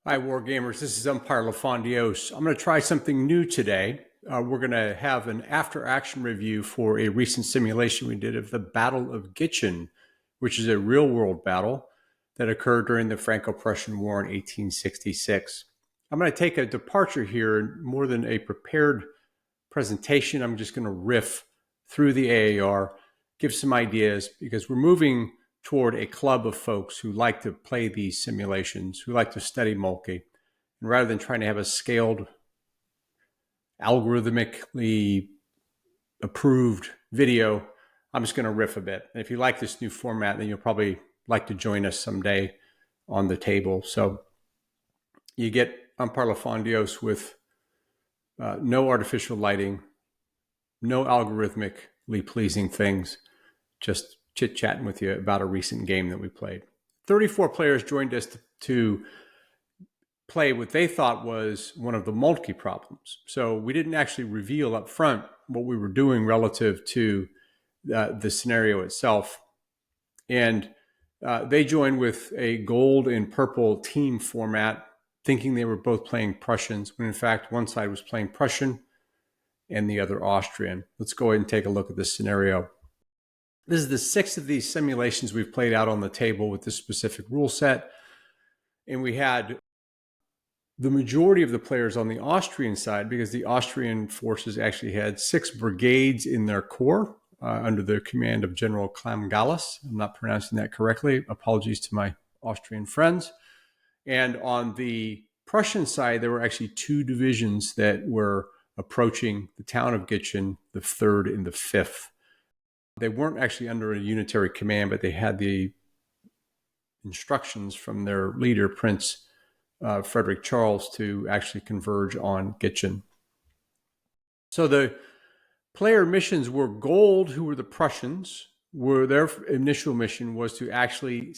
Hi, War Gamers. This is Umpire LaFondios. I'm going to try something new today. We're going to have an after-action review for a recent simulation we did of the Battle of Gitschen, which is a real-world battle that occurred during the Franco-Prussian War in 1866. I'm going to take a departure here, more than a prepared presentation. I'm just going to riff through the AAR, give some ideas, because we're moving toward a club of folks who like to play these simulations, who like to study Moltke. And rather than trying to have a scaled, algorithmically approved video, I'm just going to riff a bit. And if you like this new format, then you'll probably like to join us someday on the table. So you get Umpire LaFondios with no artificial lighting, no algorithmically pleasing things, just chit-chatting with you about a recent game that we played. 34 players joined us to play what they thought was one of the Moltke problems. So we didn't actually reveal up front what we were doing relative to the scenario itself. And they joined with a gold and purple team format, thinking they were both playing Prussians, when in fact one side was playing Prussian and the other Austrian. Let's go ahead and take a look at this scenario. This is the sixth of these simulations we've played out on the table with this specific rule set. And we had the majority of the players on the Austrian side, because the Austrian forces actually had 6 brigades in their corps under the command of General Klamgalis. I'm not pronouncing that correctly. Apologies to my Austrian friends. And on the Prussian side, there were actually 2 divisions that were approaching the town of Gitschen, the 3rd and the 5th. They weren't actually under a unitary command, but they had the instructions from their leader, Prince Frederick Charles, to actually converge on Gitschen. So the player missions were gold, who were the Prussians, where their initial mission was to actually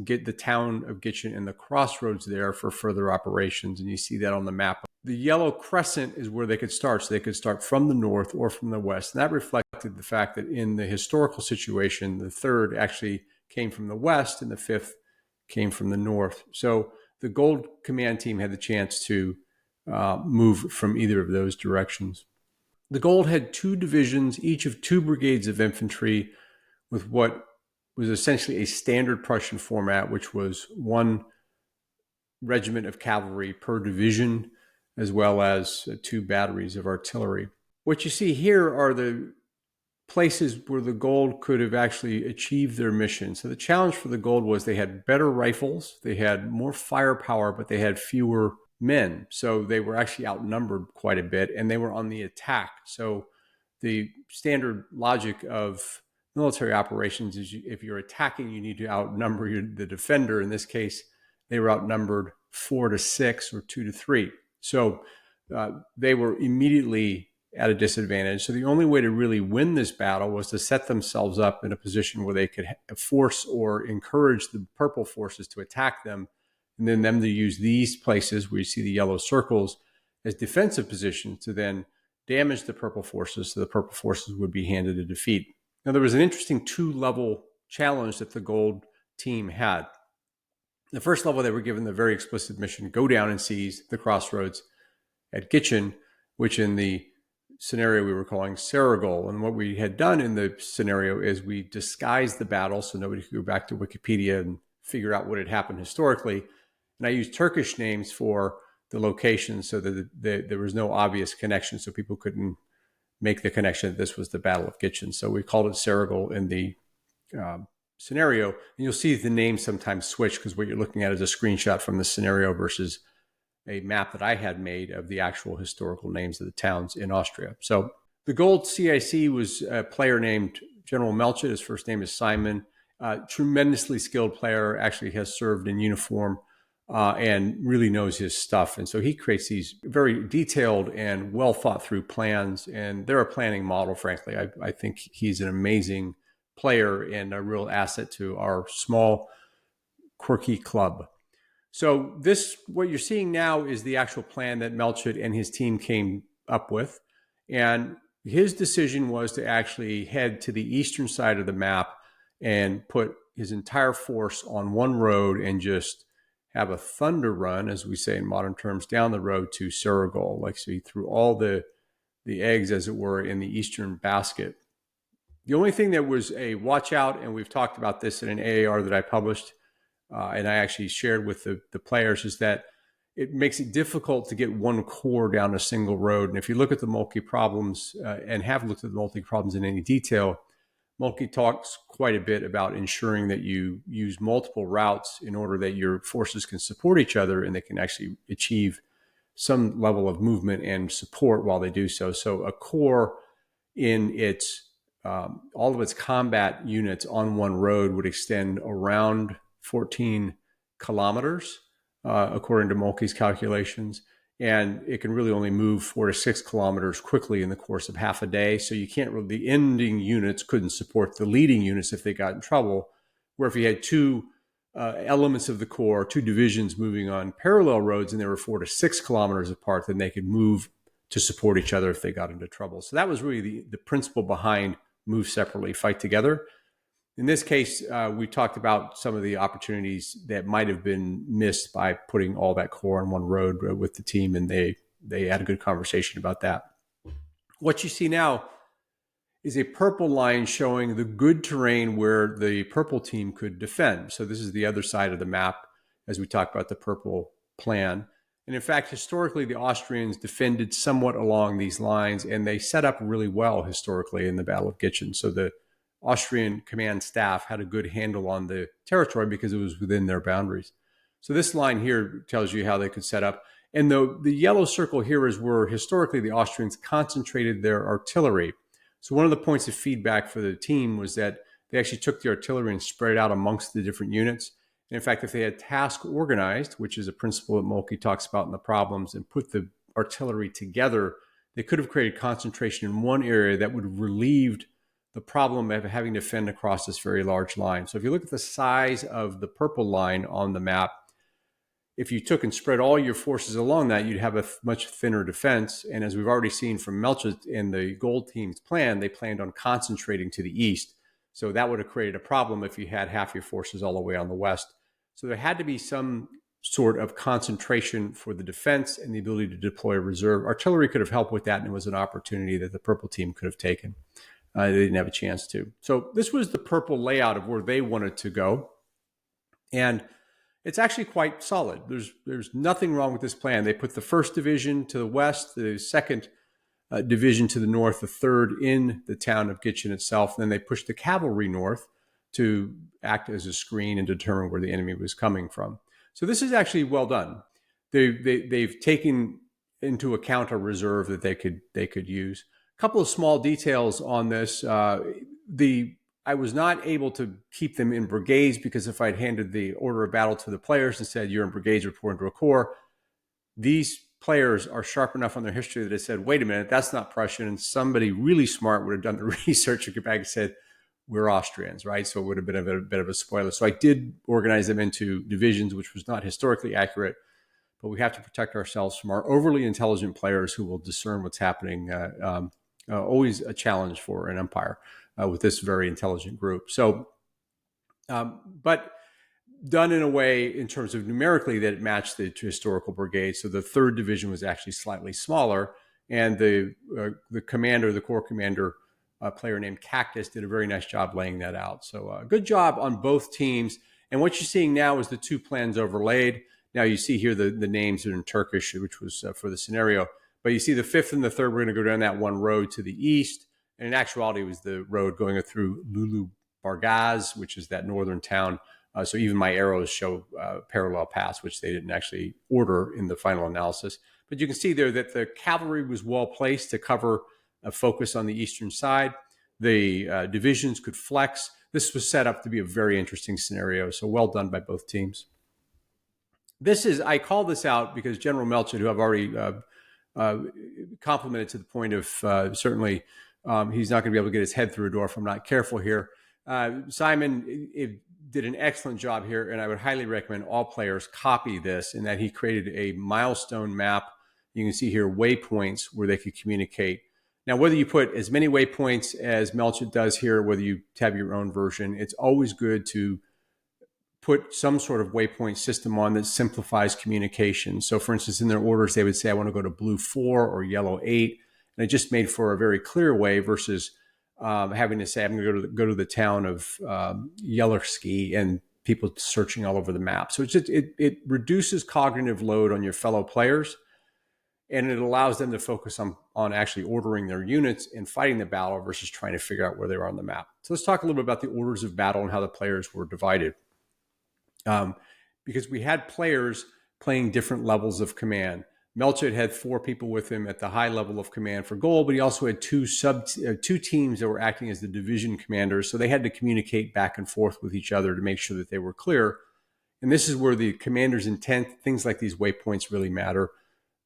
get the town of Gitschen and the crossroads there for further operations. And you see that on the map. The yellow crescent is where they could start. So they could start from the north or from the west. And that reflected the fact that in the historical situation, the 3rd actually came from the west and the 5th came from the north. So the gold command team had the chance to move from either of those directions. The gold had 2 divisions, each of 2 brigades of infantry, with what was essentially a standard Prussian format, which was 1 regiment of cavalry per division, as well as 2 batteries of artillery. What you see here are the places where the gold could have actually achieved their mission. So the challenge for the gold was they had better rifles, they had more firepower, but they had fewer men. So they were actually outnumbered quite a bit, and they were on the attack. So the standard logic of military operations is if you're attacking, you need to outnumber the defender. In this case, they were outnumbered 4 to 6 or 2 to 3. So they were immediately at a disadvantage. So the only way to really win this battle was to set themselves up in a position where they could force or encourage the purple forces to attack them, and then them to use these places where you see the yellow circles as defensive positions to then damage the purple forces, so the purple forces would be handed a defeat. Now, there was an interesting 2-level challenge that the gold team had. The first level, they were given the very explicit mission: go down and seize the crossroads at Gitschen, which in the scenario we were calling Serigol. And what we had done in the scenario is we disguised the battle so nobody could go back to Wikipedia and figure out what had happened historically. And I used Turkish names for the locations so that there was no obvious connection, so people couldn't make the connection that this was the Battle of Gitschen. So we called it Serigol in the scenario. And you'll see the names sometimes switch, because what you're looking at is a screenshot from the scenario versus a map that I had made of the actual historical names of the towns in Austria. So the gold CIC was a player named General Melchett. His first name is Simon. Tremendously skilled player, actually has served in uniform and really knows his stuff. And so he creates these very detailed and well thought through plans. And they're a planning model, frankly. I think he's an amazing player and a real asset to our small, quirky club. So what you're seeing now is the actual plan that Melchett and his team came up with. And his decision was to actually head to the eastern side of the map and put his entire force on one road and just have a thunder run, as we say in modern terms, down the road to Senegal, like so he threw all the eggs, as it were, in the eastern basket. The only thing that was a watch out, and we've talked about this in an AAR that I published, and I actually shared with the players, is that it makes it difficult to get one core down a single road. And if you look at the Moltke problems and have looked at the Moltke problems in any detail, Moltke talks quite a bit about ensuring that you use multiple routes in order that your forces can support each other and they can actually achieve some level of movement and support while they do so. So a core in its all of its combat units on one road would extend around 14 kilometers, according to Moltke's calculations. And it can really only move 4 to 6 kilometers quickly in the course of half a day. So you can't really, the ending units couldn't support the leading units if they got in trouble. Where if you had two elements of the corps, two divisions moving on parallel roads, and they were 4 to 6 kilometers apart, then they could move to support each other if they got into trouble. So that was really the principle behind move separately, fight together. In this case, we talked about some of the opportunities that might have been missed by putting all that corps on one road with the team, and they had a good conversation about that. What you see now is a purple line showing the good terrain where the purple team could defend. So this is the other side of the map as we talk about the purple plan. And in fact, historically, the Austrians defended somewhat along these lines, and they set up really well historically in the Battle of Gitschen. So the Austrian command staff had a good handle on the territory because it was within their boundaries. So this line here tells you how they could set up. And the yellow circle here is where historically the Austrians concentrated their artillery. So one of the points of feedback for the team was that they actually took the artillery and spread it out amongst the different units. And in fact, if they had task organized, which is a principle that Moltke talks about in the problems, and put the artillery together, they could have created concentration in one area that would have relieved the problem of having to fend across this very large line. So if you look at the size of the purple line on the map, if you took and spread all your forces along that, you'd have a much thinner defense. And as we've already seen from Melchett in the gold team's plan, they planned on concentrating to the east. So that would have created a problem if you had half your forces all the way on the west. So there had to be some sort of concentration for the defense and the ability to deploy reserve. Artillery could have helped with that, and it was an opportunity that the purple team could have taken. They didn't have a chance to. So this was the purple layout of where they wanted to go. And it's actually quite solid. There's nothing wrong with this plan. They put the 1st Division to the west, the 2nd Division to the north, the 3rd in the town of Gitschen itself. And then they pushed the cavalry north to act as a screen and determine where the enemy was coming from. So this is actually well done. They've taken into account a reserve that they could use. A couple of small details on this. I was not able to keep them in brigades because if I'd handed the order of battle to the players and said, you're in brigades reporting to a corps, these players are sharp enough on their history that they said, wait a minute, that's not Prussian. And somebody really smart would have done the research and come back and said, we're Austrians, right? So it would have been a bit of a spoiler. So I did organize them into divisions, which was not historically accurate, but we have to protect ourselves from our overly intelligent players who will discern what's happening. Always a challenge for an empire with this very intelligent group. So, but done in a way in terms of numerically that it matched the historical brigade. So the 3rd Division was actually slightly smaller, and the commander, the corps commander, a player named Cactus, did a very nice job laying that out. So good job on both teams. And what you're seeing now is the two plans overlaid. Now you see here the names are in Turkish, which was for the scenario. But you see the 5th and the 3rd, we're going to go down that one road to the east. And in actuality, it was the road going through Lulu Bargaz, which is that northern town. So even my arrows show parallel paths, which they didn't actually order in the final analysis. But you can see there that the cavalry was well placed to cover a focus on the eastern side. The divisions could flex. This was set up to be a very interesting scenario. So well done by both teams. I call this out because General Melchett, who I've already complimented to the point of certainly he's not going to be able to get his head through a door if I'm not careful here. Simon did an excellent job here, and I would highly recommend all players copy this, in that he created a milestone map. You can see here waypoints where they could communicate. Now, whether you put as many waypoints as Melchett does here, whether you have your own version, it's always good to put some sort of waypoint system on that simplifies communication. So for instance, in their orders, they would say, I want to go to blue 4 or yellow 8. And it just made for a very clear way versus having to say, I'm going to go to the town of Yellerski and people searching all over the map. So it reduces cognitive load on your fellow players, and it allows them to focus on actually ordering their units and fighting the battle versus trying to figure out where they are on the map. So let's talk a little bit about the orders of battle and how the players were divided. Because we had players playing different levels of command. Melchett had 4 people with him at the high level of command for gold, but he also had two teams that were acting as the division commanders. So they had to communicate back and forth with each other to make sure that they were clear. And this is where the commander's intent, things like these waypoints really matter.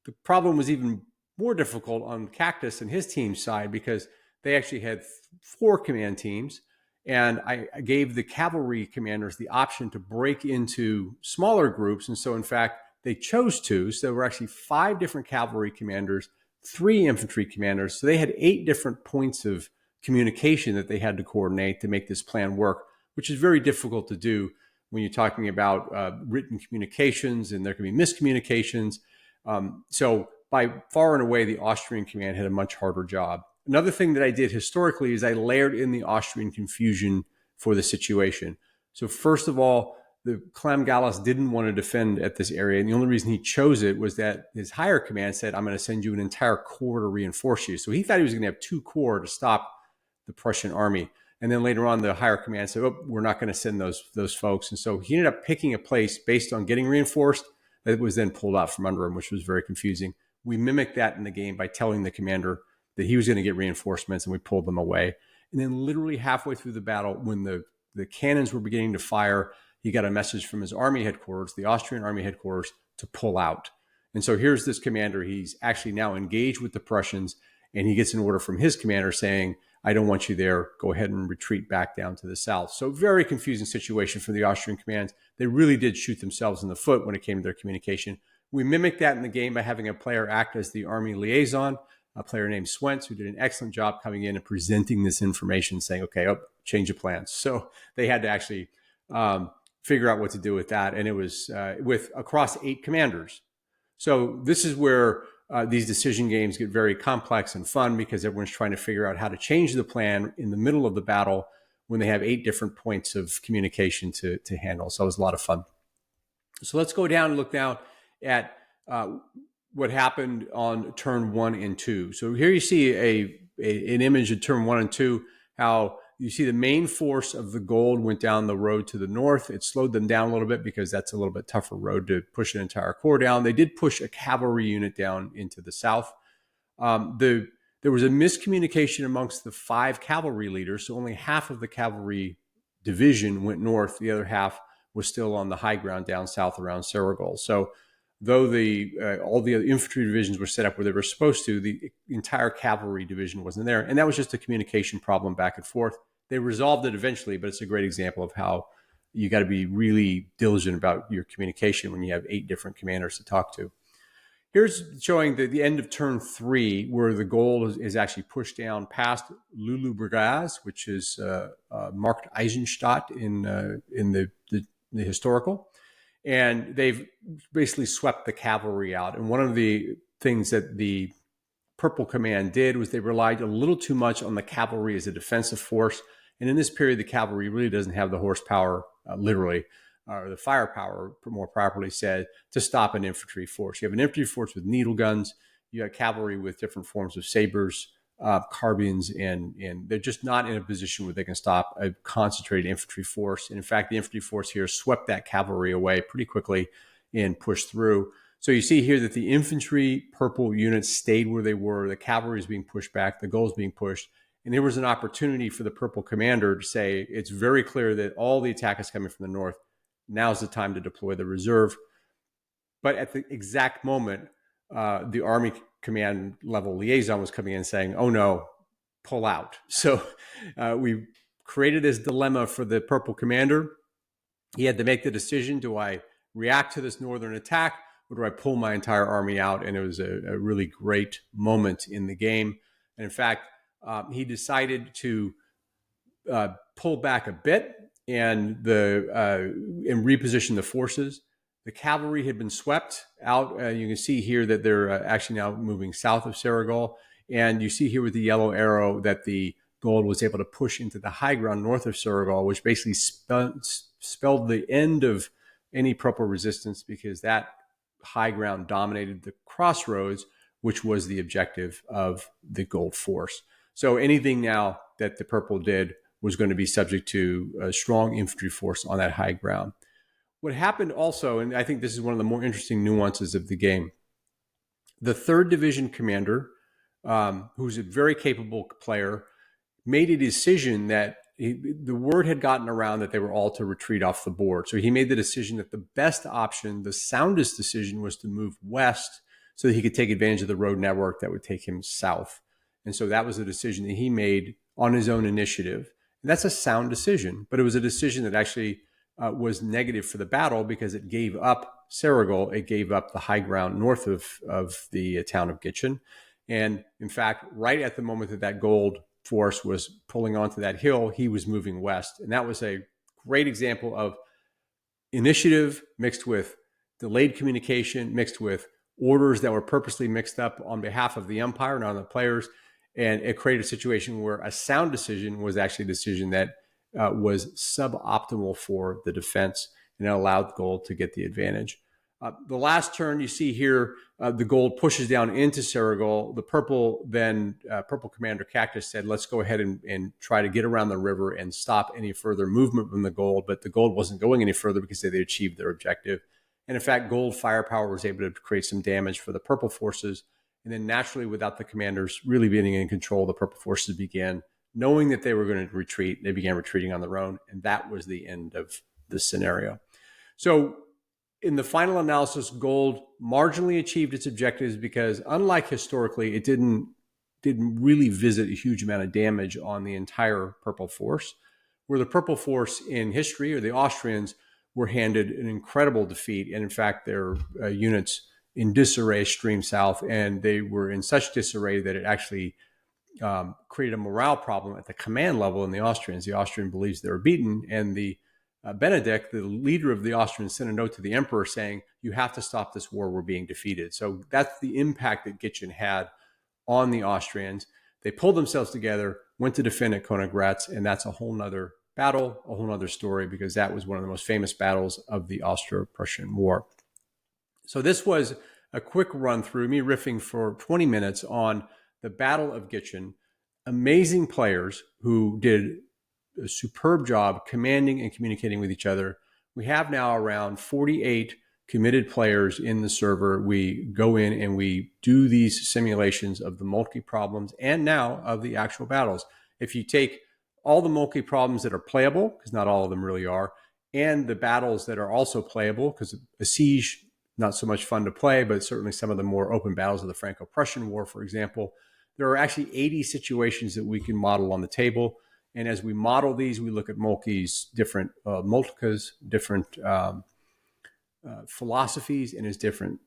The problem was even more difficult on Cactus and his team's side because they actually had 4 command teams. And I gave the cavalry commanders the option to break into smaller groups. And so, in fact, they chose to. So there were actually 5 different cavalry commanders, 3 infantry commanders. So they had 8 different points of communication that they had to coordinate to make this plan work, which is very difficult to do when you're talking about written communications, and there can be miscommunications. So by far and away, the Austrian command had a much harder job. Another thing that I did historically is I layered in the Austrian confusion for the situation. So first of all, the Clam Gallus didn't want to defend at this area. And the only reason he chose it was that his higher command said, I'm going to send you an entire corps to reinforce you. So he thought he was going to have 2 corps to stop the Prussian army. And then later on, the higher command said, oh, we're not going to send those folks. And so he ended up picking a place based on getting reinforced that was then pulled out from under him, which was very confusing. We mimicked that in the game by telling the commander that he was going to get reinforcements, and we pulled them away. And then literally halfway through the battle, when the cannons were beginning to fire, he got a message from his army headquarters, the Austrian army headquarters, to pull out. And so here's this commander. He's actually now engaged with the Prussians, and he gets an order from his commander saying, I don't want you there. Go ahead and retreat back down to the south. So very confusing situation for the Austrian commands. They really did shoot themselves in the foot when it came to their communication. We mimicked that in the game by having a player act as the army liaison, a player named Swentz, who did an excellent job coming in and presenting this information, saying, okay, change of plans. So they had to actually figure out what to do with that. And it was with across 8 commanders. So this is where these decision games get very complex and fun because everyone's trying to figure out how to change the plan in the middle of the battle when they have 8 different points of communication to handle. So it was a lot of fun. So let's go down and look now at what happened on turn 1 and 2. So here you see an image of turn 1 and 2, how you see the main force of the gold went down the road to the north. It slowed them down a little bit because that's a little bit tougher road to push an entire corps down. They did push a cavalry unit down into the south. There was a miscommunication amongst the 5 cavalry leaders. So only half of the cavalry division went north. The other half was still on the high ground down south around Serigol. So though all the other infantry divisions were set up where they were supposed to, the entire cavalry division wasn't there. And that was just a communication problem back and forth. They resolved it eventually, but it's a great example of how you got to be really diligent about your communication when you have 8 different commanders to talk to. Here's showing the end of turn 3, where the gold is actually pushed down past Lüleburgaz, which is marked Eisenstadt in the historical. And they've basically swept the cavalry out. And one of the things that the Purple Command did was they relied a little too much on the cavalry as a defensive force. And in this period, the cavalry really doesn't have the horsepower, literally, or the firepower, more properly said, to stop an infantry force. You have an infantry force with needle guns. You have cavalry with different forms of sabers, carbines, and they're just not in a position where they can stop a concentrated infantry force. And in fact, the infantry force here swept that cavalry away pretty quickly and pushed through. So you see here that the infantry purple units stayed where they were. The cavalry is being pushed back. The goal is being pushed. And there was an opportunity for the purple commander to say, it's very clear that all the attack is coming from the north. Now's the time to deploy the reserve. But at the exact moment, the army command level liaison was coming in saying, oh no, pull out. So we created this dilemma for the purple commander. He had to make the decision, do I react to this northern attack or do I pull my entire army out? And it was a really great moment in the game. And in fact, he decided to pull back a bit and reposition the forces. The cavalry had been swept out. You can see here that they're actually now moving south of Senegal. And you see here with the yellow arrow that the gold was able to push into the high ground north of Senegal, which basically spelled the end of any purple resistance, because that high ground dominated the crossroads, which was the objective of the gold force. So anything now that the purple did was going to be subject to a strong infantry force on that high ground. What happened also, and I think this is one of the more interesting nuances of the game, the 3rd Division commander, who's a very capable player, made a decision that the word had gotten around that they were all to retreat off the board. So he made the decision that the best option, the soundest decision, was to move west so that he could take advantage of the road network that would take him south. And so that was a decision that he made on his own initiative. And that's a sound decision, but it was a decision that actually was negative for the battle, because it gave up Senegal, it gave up the high ground north of the town of Gitschen. And in fact, right at the moment that that gold force was pulling onto that hill, he was moving west. And that was a great example of initiative mixed with delayed communication, mixed with orders that were purposely mixed up on behalf of the umpire, not on the players. And it created a situation where a sound decision was actually a decision that was suboptimal for the defense, and it allowed gold to get the advantage. The last turn you see here, the gold pushes down into Senegal. The purple commander Cactus said, let's go ahead and try to get around the river and stop any further movement from the gold. But the gold wasn't going any further because they achieved their objective. And in fact, gold firepower was able to create some damage for the purple forces. And then naturally, without the commanders really being in control, the purple forces began, knowing that they were going to retreat, they began retreating on their own. And that was the end of the scenario. So in the final analysis, gold marginally achieved its objectives because, unlike historically, it didn't really visit a huge amount of damage on the entire purple force, where the purple force in history, or the Austrians, were handed an incredible defeat. And in fact, their units in disarray streamed south, and they were in such disarray that it actually created a morale problem at the command level in the Austrians. The Austrian believes they were beaten, and the Benedict, the leader of the Austrians, sent a note to the emperor saying, you have to stop this war, we're being defeated. So that's the impact that Gitschen had on the Austrians. They pulled themselves together, went to defend at Königgrätz, and that's a whole nother battle, a whole nother story, because that was one of the most famous battles of the Austro-Prussian War. So this was a quick run through, me riffing for 20 minutes on the Battle of Gitschen. Amazing players who did a superb job commanding and communicating with each other. We have now around 48 committed players in the server. We go in and we do these simulations of the multi problems and now of the actual battles. If you take all the multi problems that are playable, because not all of them really are, and the battles that are also playable, because a siege, not so much fun to play, but certainly some of the more open battles of the Franco-Prussian War, for example, there are actually 80 situations that we can model on the table. And as we model these, we look at Moltke's different Moltke's different philosophies and his different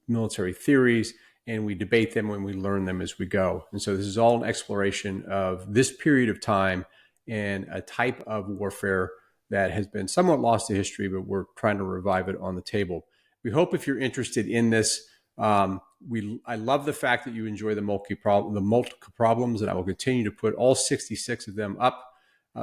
military theories, and we debate them when we learn them as we go. And so this is all an exploration of this period of time and a type of warfare that has been somewhat lost to history, but we're trying to revive it on the table. We hope, if you're interested in this, I love the fact that you enjoy the Moltke problems, and I will continue to put all 66 of them up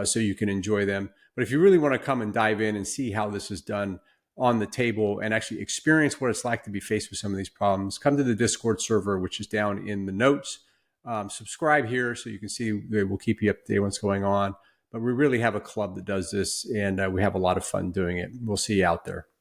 so you can enjoy them. But if you really want to come and dive in and see how this is done on the table and actually experience what it's like to be faced with some of these problems, come to the Discord server, which is down in the notes. Subscribe here so you can see, we'll keep you up to date what's going on. But we really have a club that does this, and we have a lot of fun doing it. We'll see you out there.